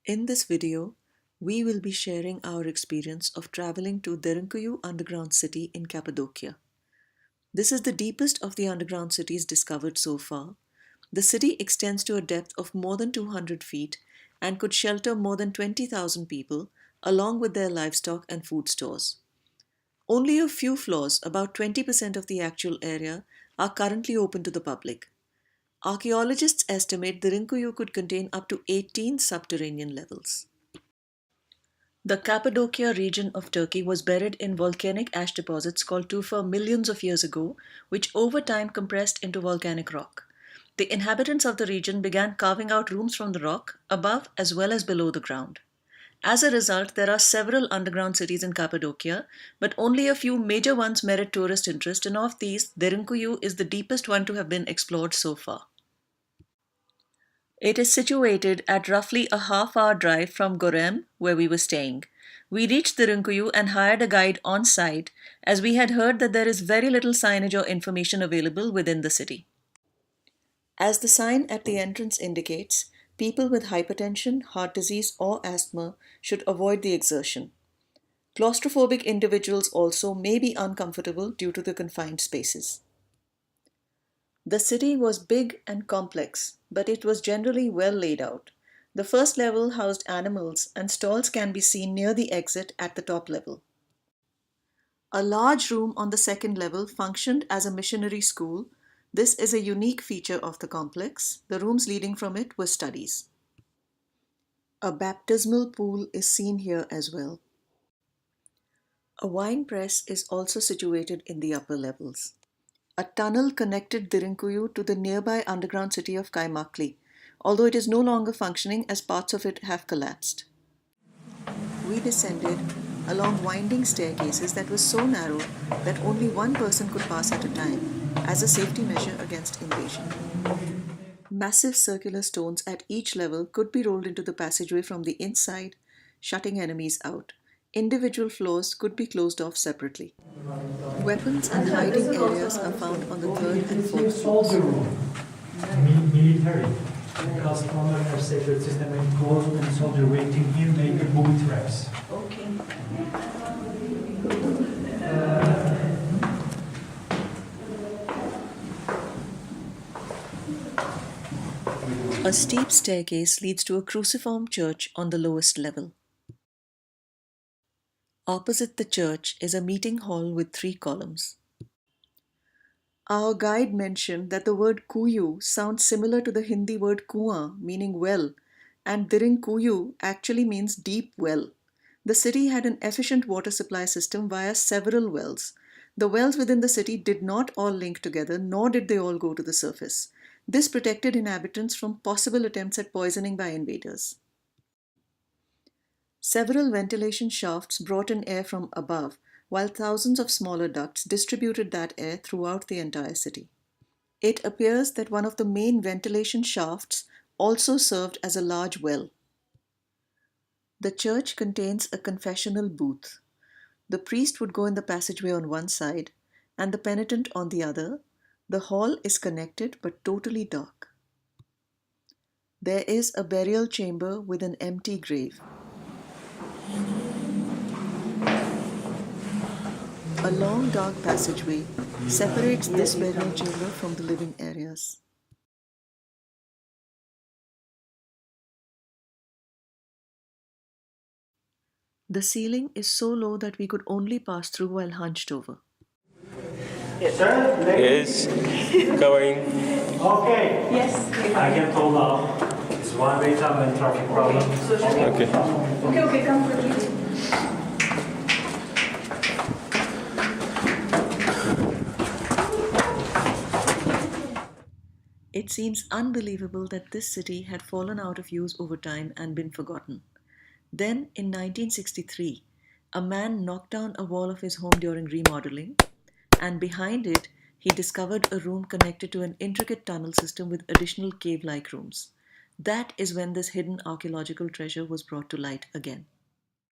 In this video, we will be sharing our experience of traveling to Derinkuyu Underground city in Cappadocia. This is the deepest of the underground cities discovered so far. The city extends to a depth of more than 200 feet and could shelter more than 20,000 people, along with their livestock and food stores. Only a few floors, about 20% of the actual area, are currently open to the public. Archaeologists estimate Derinkuyu could contain up to 18 subterranean levels. The Cappadocia region of Turkey was buried in volcanic ash deposits called tufa millions of years ago, which over time compressed into volcanic rock. The inhabitants of the region began carving out rooms from the rock, above as well as below the ground. As a result, there are several underground cities in Cappadocia, but only a few major ones merit tourist interest, and of these, Derinkuyu is the deepest one to have been explored so far. It is situated at roughly a half-hour drive from Gorem, where we were staying. We reached Derinkuyu and hired a guide on site, as we had heard that there is very little signage or information available within the city. As the sign at the entrance indicates, people with hypertension, heart disease, or asthma should avoid the exertion. Claustrophobic individuals also may be uncomfortable due to the confined spaces. The city was big and complex, but it was generally well laid out. The first level housed animals, and stalls can be seen near the exit at the top level. A large room on the second level functioned as a missionary school. This is a unique feature of the complex. The rooms leading from it were studies. A baptismal pool is seen here as well. A wine press is also situated in the upper levels. A tunnel connected Derinkuyu to the nearby underground city of Kaymakli, although it is no longer functioning as parts of it have collapsed. We descended along winding staircases that were so narrow that only one person could pass at a time, as a safety measure against invasion. Massive circular stones at each level could be rolled into the passageway from the inside, shutting enemies out. Individual floors could be closed off separately. Weapons and hiding areas are found on the third and fourth floors. Military, because under have sacred systematic goals and soldier waiting here make a booby traps. Okay. A steep staircase leads to a cruciform church on the lowest level. Opposite the church is a meeting hall with 3 columns. Our guide mentioned that the word kuyu sounds similar to the Hindi word kuan, meaning well, and Derinkuyu actually means deep well. The city had an efficient water supply system via several wells. The wells within the city did not all link together, nor did they all go to the surface. This protected inhabitants from possible attempts at poisoning by invaders. Several ventilation shafts brought in air from above, while thousands of smaller ducts distributed that air throughout the entire city. It appears that one of the main ventilation shafts also served as a large well. The church contains a confessional booth. The priest would go in the passageway on one side and the penitent on the other. The hall is connected but totally dark. There is a burial chamber with an empty grave. A long dark passageway separates this burial chamber from the living areas. The ceiling is so low that we could only pass through while hunched over. Yes, going. Okay. Yes. I can hold up. It's one way time and traffic problem. Okay. Okay, come quickly. It seems unbelievable that this city had fallen out of use over time and been forgotten. Then, in 1963, a man knocked down a wall of his home during remodeling, and behind it, he discovered a room connected to an intricate tunnel system with additional cave-like rooms. That is when this hidden archaeological treasure was brought to light again.